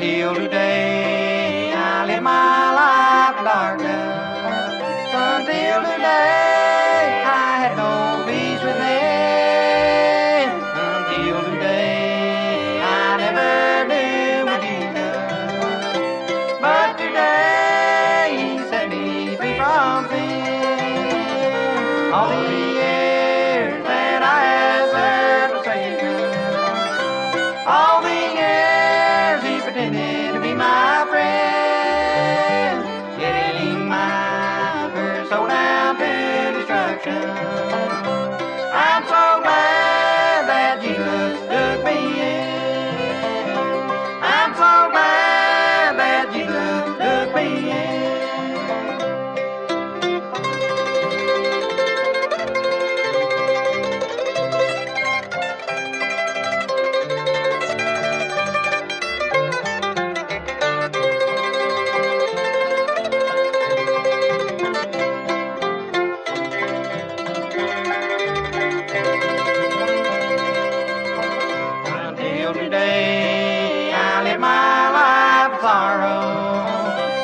until today I live my life in darkness. Until today I had no peace within. Until today I never knew my Jesus. But today He set me free from sin. All the years that I have served the Savior, all the years He pretended to be my friend, getting my first soul down to destruction. I'm so glad that Jesus took me in. I'm so glad that Jesus took me in. Until today I live my life in sorrow.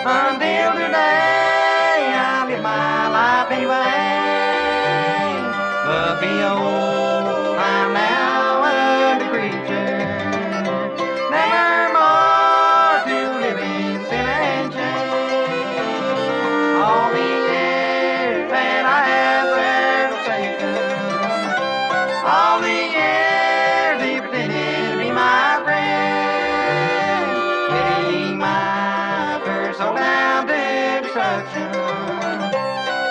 Until today I live my life in vain. But behold, I'm now a new creature, never more to live in sin and shame. All the years that I have served Satan, all the years He pretended to be my friend, getting my first soul down to destruction.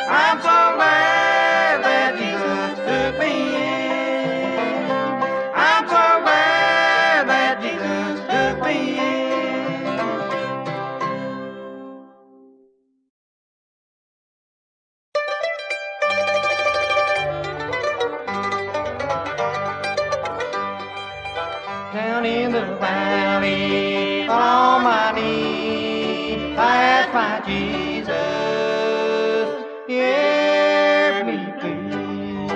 I'm so glad that Jesus took me in. I'm so glad that Jesus took me in. Down in the valley, on my knees, I ask my Jesus, hear me please.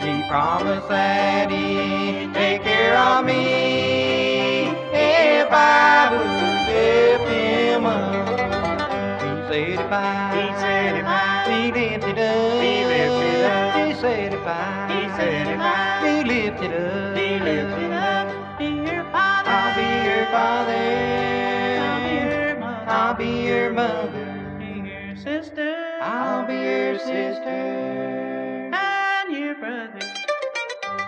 He promised that He'd take care of me if I would lift Him up. He said if I be lifted up, He said if I be lifted up, I'll be your father, I'll be your mother, be your sister, I'll be your sister, and your brother.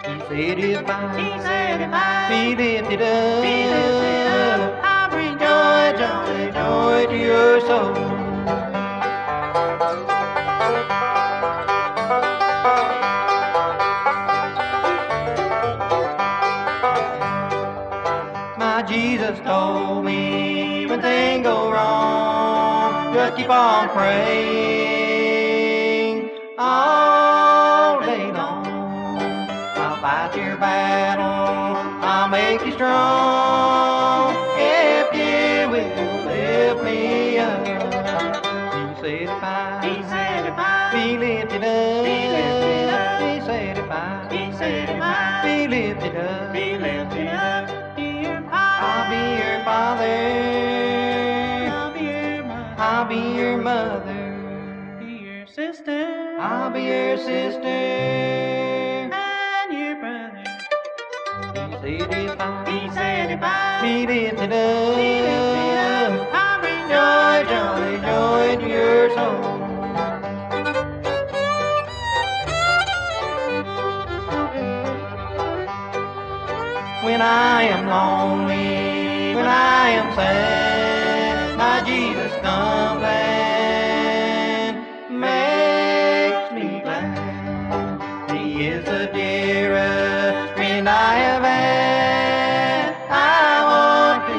He said if I be lifted up, I'll bring joy, joy, joy to your soul. My Jesus told me when things go wrong, just keep on praying all day long. I'll fight your battle, I'll make you strong, if you will lift me up. He said if I be lifted up, He said if I be lifted up, I'll be your father, I'll be your mother, be your sister, I'll be your sister, and your brother. He said if I be lifted up, I'll bring joy, joy, joy to your soul. When I am lonely, when I am sad, my Jesus comes and makes me glad. He is the dearest friend I have had. I want to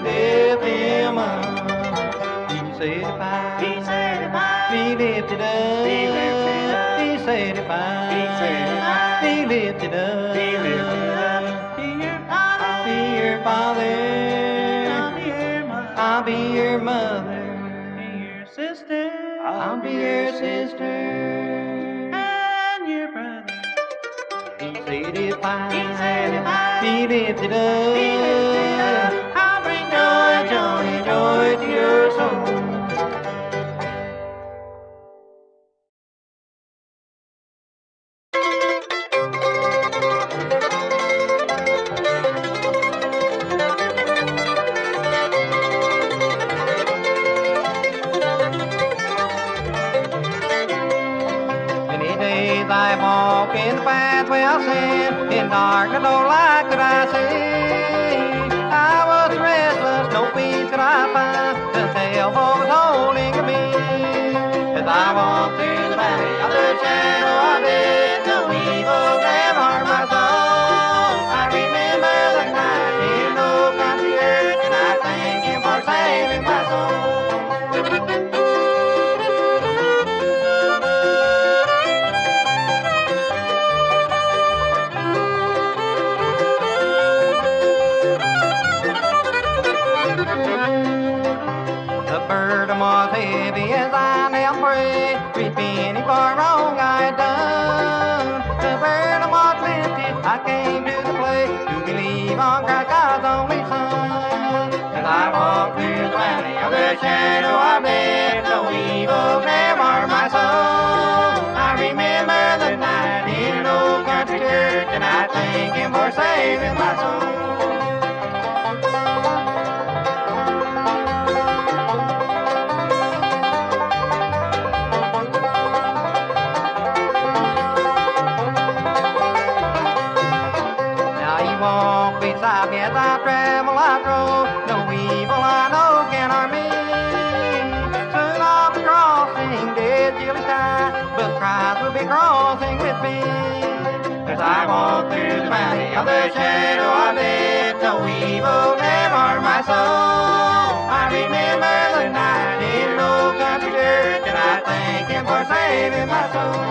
lift Him up. He said if I be lifted up, He said if I be lifted up, I'll be your father, I'll be your mother, be your sister, I'll be your sister, and your brother. He said if I be lifted up, I'll bring joy, joy. joy to your soul. I walk in the path well seen, in darkness no light could I see. I was restless, no peace could I find, the devil was holding to me. As I walk through the valley of the shadow of death, no evil never harm my soul. I remember the night in no country earth, and I thank Him for saving my soul. Was heavy as I knelt pray, repenting for wrong I had done. The burden was lifted, I came to the place to believe on Christ, God's only Son. As I walk through the valley of the shadow of death, no evil never harm my soul. I remember the night in an old country church, and I thank Him for saving my soul. Beside me as I travel, I roll. No evil I know can harm me. Soon off the crossing, dead Gillian die, but Christ will be crossing with me. As I walk through the valley of the shadow of death, no evil never harm my soul. I remember the night in an old country church, and I thank Him for saving my soul.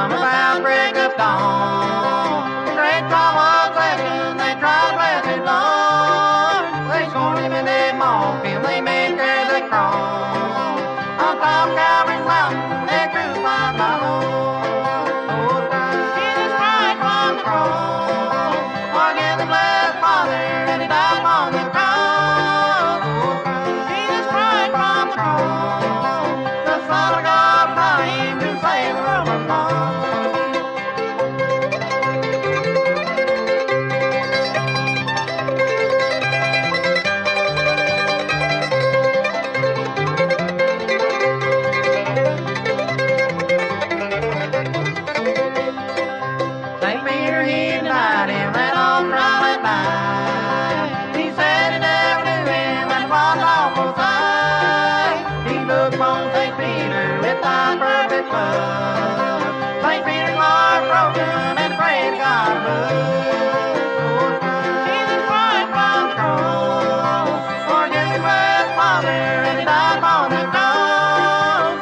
About break of dawn, the great God was blessing, they tried blessed Lord. They scorned Him and they mocked Him, they made her the cross. On top of Calvary's mountain, they crucified my Lord. Oh, Jesus Christ on the cross, forgive the blessed Father, and He died on the cross. Oh, Jesus Christ on the cross, the Son of God dying to save the world from lost. St. Peter's heart broken and prayed to God above. Jesus Christ on the cross, forgive the blessed Father, and He died on the cross.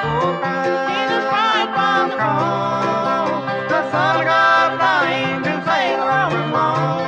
Jesus Christ on the cross, the Son of God dying to save the world from lost.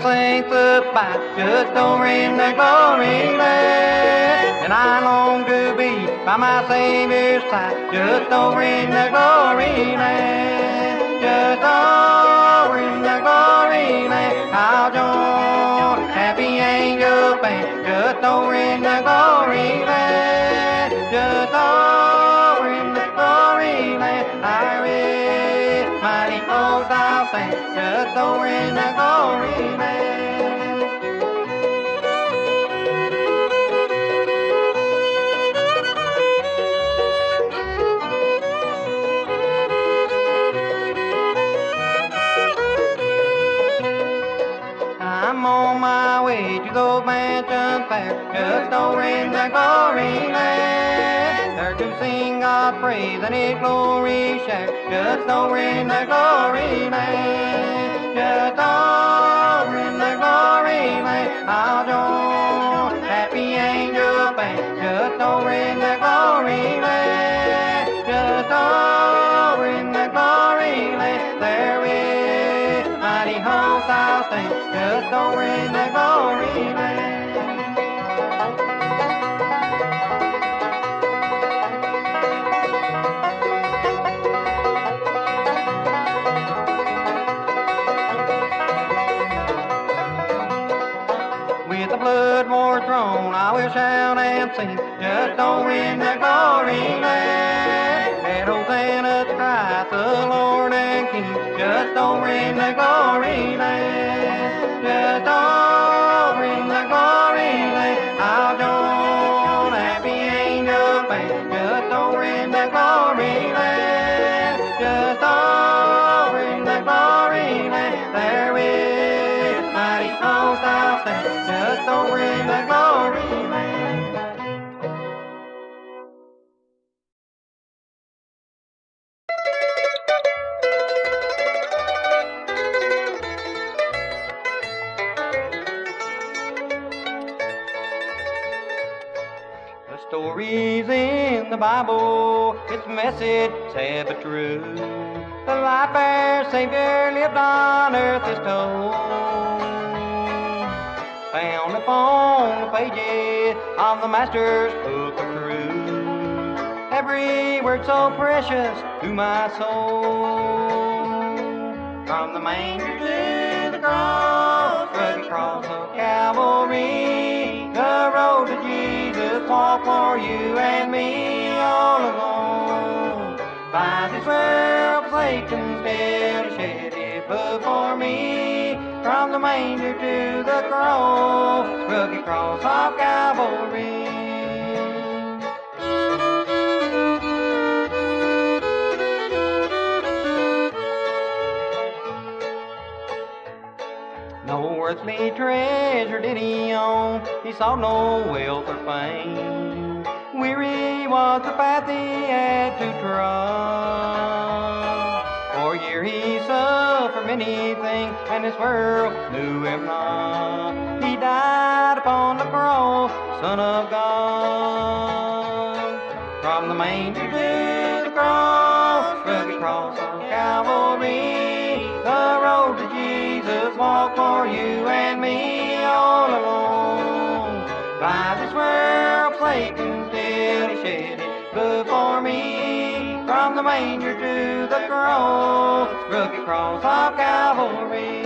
the saints abide just over in the glory land. And I long to be by my Savior's side just over in the glory land. Just over in the glory land. I'll join happy angel band just over in the glory land. Just over in the glory land. I read mighty host I'll sing just over in the glory land. I'm on my way to those mansions there, just over in the glory land. There to sing God's praise and His glory share, just over in the glory land. Just over in the glory land, I'll join happy angel band, just over in the glory land. Just over in the glory land, there is mighty host I'll sing, just over in the glory land. With the blood more thrown, I will shout and sing, just over in the glory land. And Hosanna to Christ, the Lord and King, just over in the glory land. Just over in the glory land, I'll join happy angel band, just over in the glory land. Just over in the glory land, there is mighty host I'll stand, just over in the glory land. Stories in the Bible, its message sad but true. The life our Savior lived on earth is told, found upon the pages of the Master's book of truth. Every word so precious to my soul. From the manger to the cross, rugged cross of Calvary, the road to Jesus walked for you and me all alone. By this world Satan still shed his blood for me. From the manger to the cross, rugged cross of Calvary. No earthly treasure did he own, he sought no wealth or fame. Weary was the path he had to trod. For a year he suffered many things, and this world knew him not. He died upon the cross, Son of God. From the manger to the cross, rugged cross of Calvary, the road to Jesus walked for you and me all alone. By this world Satan still he shed his blood for me. From the manger to the cross, rugged cross of Calvary.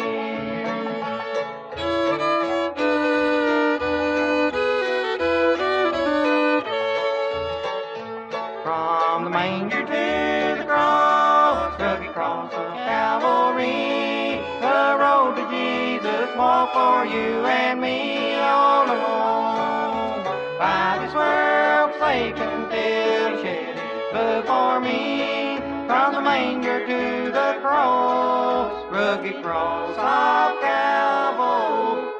From the manger to the cross, rugged cross of Calvary, the road to Jesus walked for you and me all alone. By this world Satan still shed his blood for me. From the manger to the cross, rugged cross of Calvary.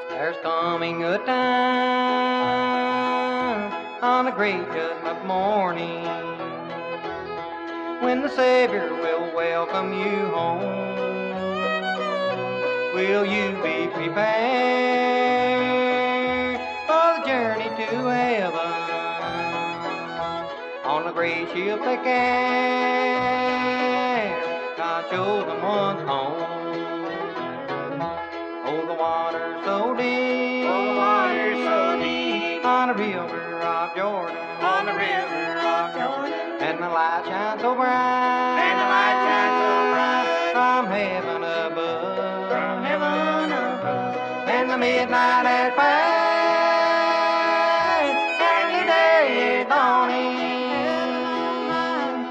There's coming a time on the great judgment morning when the Savior will welcome you home will you be prepared for the journey to heaven? On the great ship they carry, God shows them once home. Oh, the water's so deep, Oh, the water's so deep, on the river of Jordan, on the river of Jordan, and the light shines so bright, and the light shines so bright from heaven above, from heaven above. and the midnight has passed, and the day is dawning.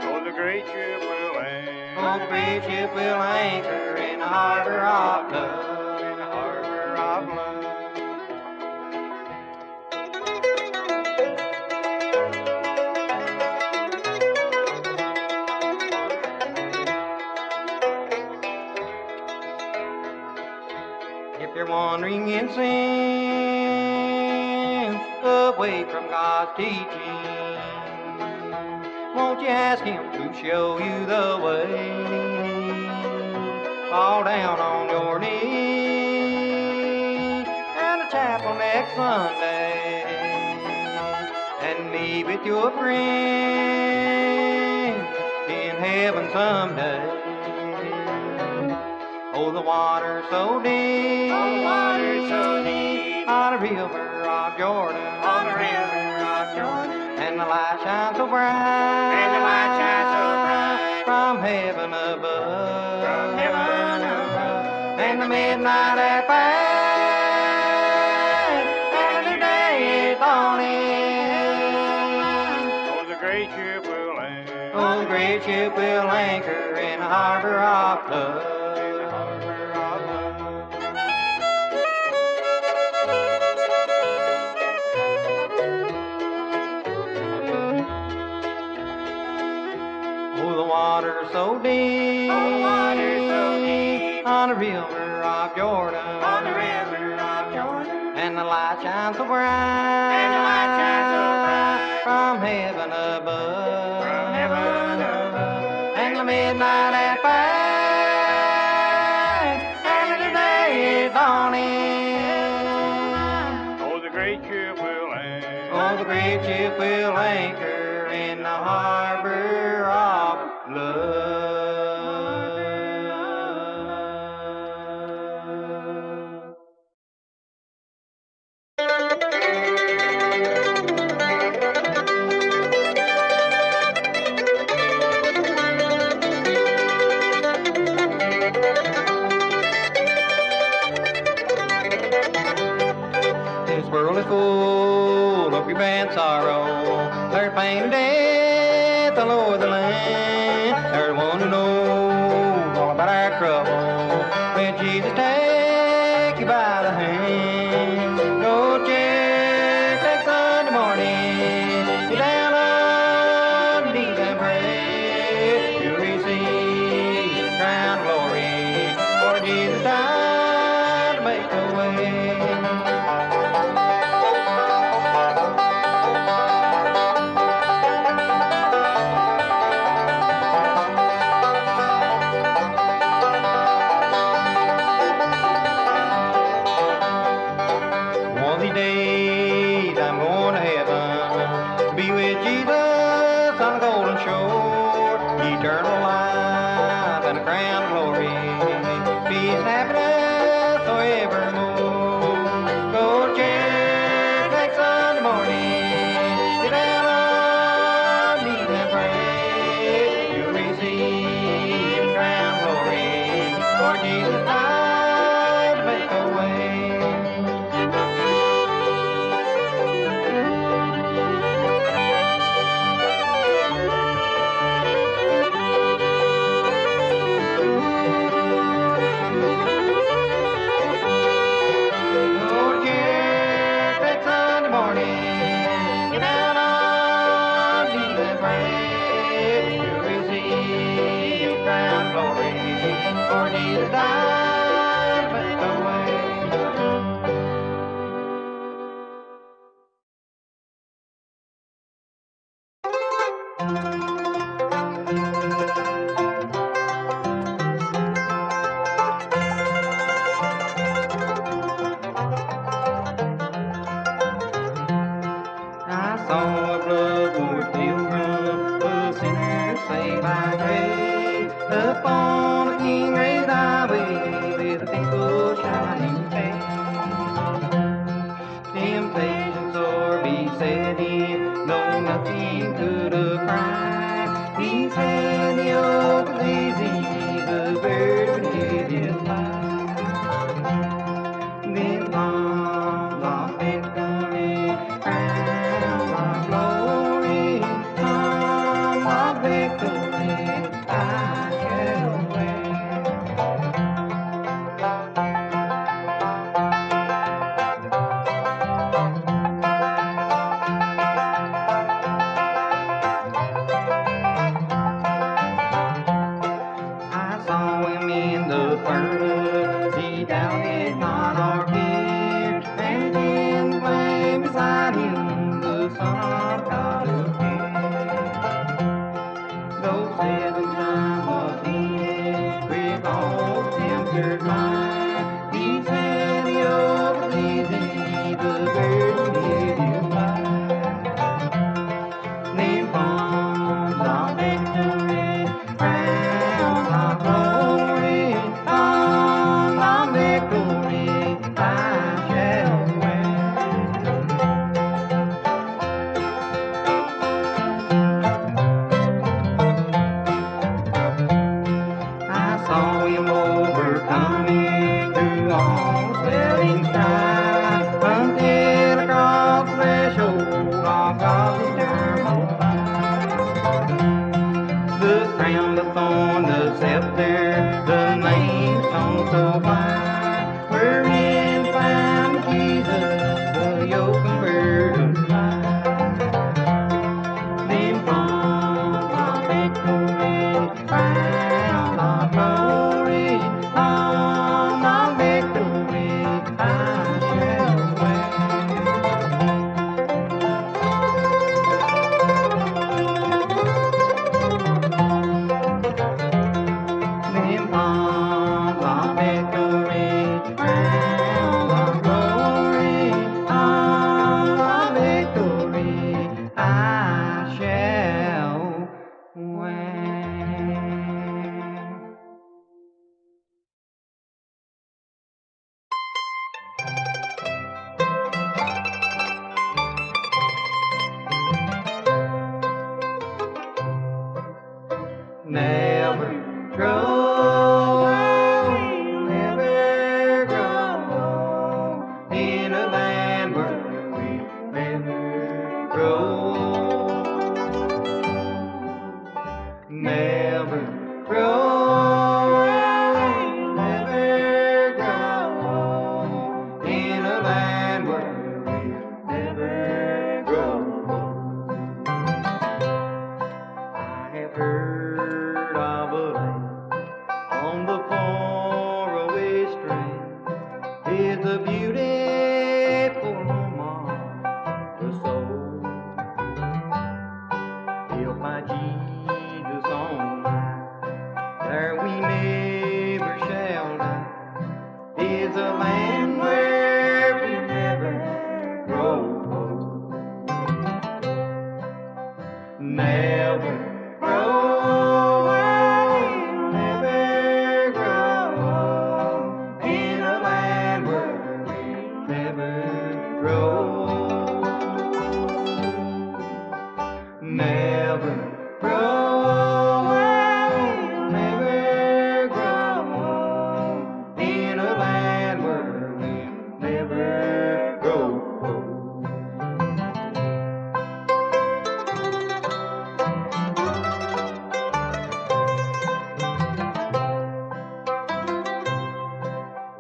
Oh, the great ship will anchor, Oh, the great ship will anchor in the harbor of love, in the harbor of love. If you're wandering in sin, away from God's teaching, won't you ask Him to show you the way? Fall down on your knees at the chapel next Sunday, and meet with your friends in heaven someday. Oh, the water's so deep, Oh, the water's so deep, on the river of Jordan, on the river of Jordan, and the light shines so bright, and the light shines so bright from heaven above, from heaven above. and the midnight has passed, and the day is dawning. Oh, the great ship will anchor, Oh, the great ship will anchor in the harbor of love. in the harbor of love. Oh, the water's so deep, Oh, the water's so deep, on the river of Jordan, on the river of Jordan, and the light shines so bright, and the light shines so bright from heaven above, from heaven above. and the midnight has passed, and the day is dawning. Oh, the great ship will anchor, Oh, the great ship will anchor in the harbor of love. This world is full of grief and sorrow. There's pain and death all over the land. There's one who knows all about our trouble. When Jesus take you by the hand, go to church next Sunday morning. Get down on your knees and pray. You'll receive the crown of glory. For Jesus died to make a way. One of these days I'm going to heaven, be with Jesus on the golden shore, eternal life and a crown of glory, peace and happiness forevermore. Go to church next Sunday morning, get down on your knees and pray. You'll receive the crown of glory, for Jesus died to make a way. saw a blood-washed pilgrim, a sinner saved by grace, upon a king-raised highway with a faithful shining face. Temptation sore beset him, though nothing could have fried. He said the yoke was easy, the burden is his life. Then palms of victory, crowns of glory, palms of victory, I shall wear. I saw him in the furnace, he doubted not our fear, and in the flame beside him, the Son of God appeared. Though 7 times was he with all tempter's mind, he said the yoke was easy, the burden is his life. Then palms of victory, crowns of glory, palms of victory, I shall wear. I saw him overcoming through all swelling strife, until across the threshold of God's eternal life. The crown, the thorn, the scepter, the name stone so fine, wherein found Jesus, the yoke and burden light. Then palms of victory, crown of glory, palm of victory, I shall wear. Then palms of victory, crowns of glory, palms of victory, I shall wear. Never grow, never grow in a land where we never grow. Never grow, never grow in a land where we never grow. I have heard of a land on the faraway strand, is the beautiful home of the soul. Built by Jesus on high, there we never shall die, is a land where we never grow old. Never grow, never grow in a land where we never grow. Never grow, never grow in a land where we never grow.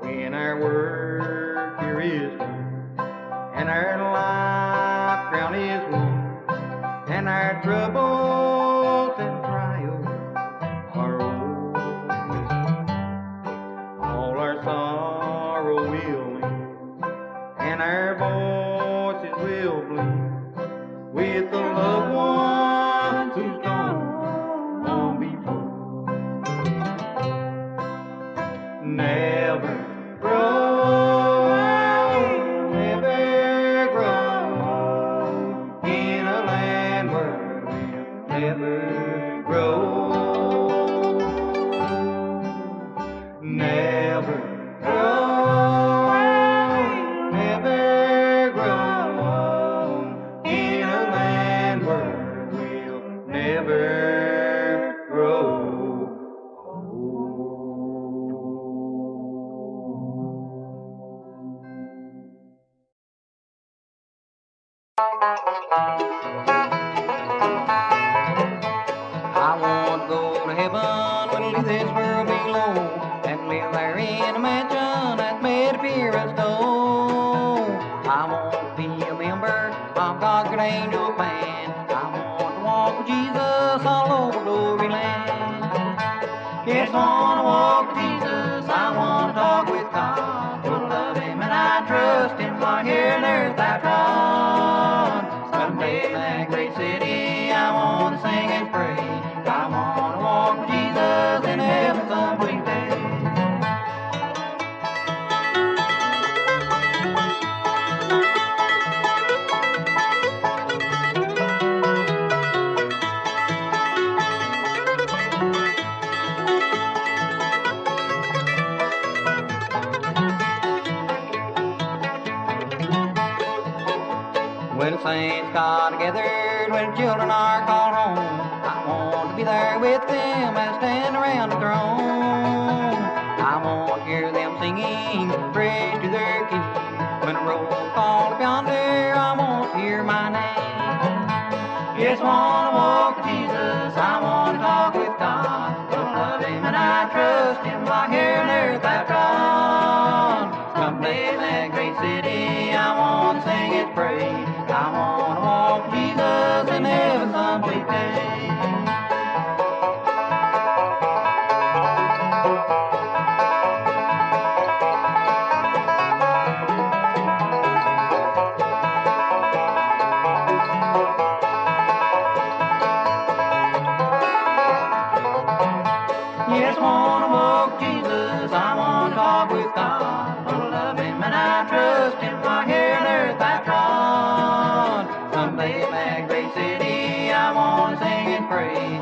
When our work here is done, and our life crown is won, and our troubles and trials are over, all our sorrow will end, and our voices will blend with the loved ones who's gone on before. Never grow, never grow in never grow. Never grow. Never grow. In a land where we'll never grow. I want to go to heaven when I leave this world below and live there in a mansion that's made of pure and stone. I want to be a member of God's great angel band. I want to walk with Jesus all over Gloryland. Yes, I want to walk with Jesus. I want to talk with God. To love Him and I trust Him while here on earth I trod. Someday in that great city I want to sing and pray. I want to walk with Jesus in heaven some sweet day. When the saints got together, when the children are called home, I want to be there with them and stand around the throne. I want to hear them singing praise to their King. When the roll call up yonder, I want to hear my name. Yes, I want to walk with Jesus, I want to talk with God. To love Him and I trust Him while here on earth I trod. Someday in that great city I want to sing His praise. I want to walk with Jesus in heaven some sweet day. Yes, I want to walk with Jesus, I want to talk with God. To love Him and I trust Him while here on earth I trod. Someday in that great city I want to sing and praise.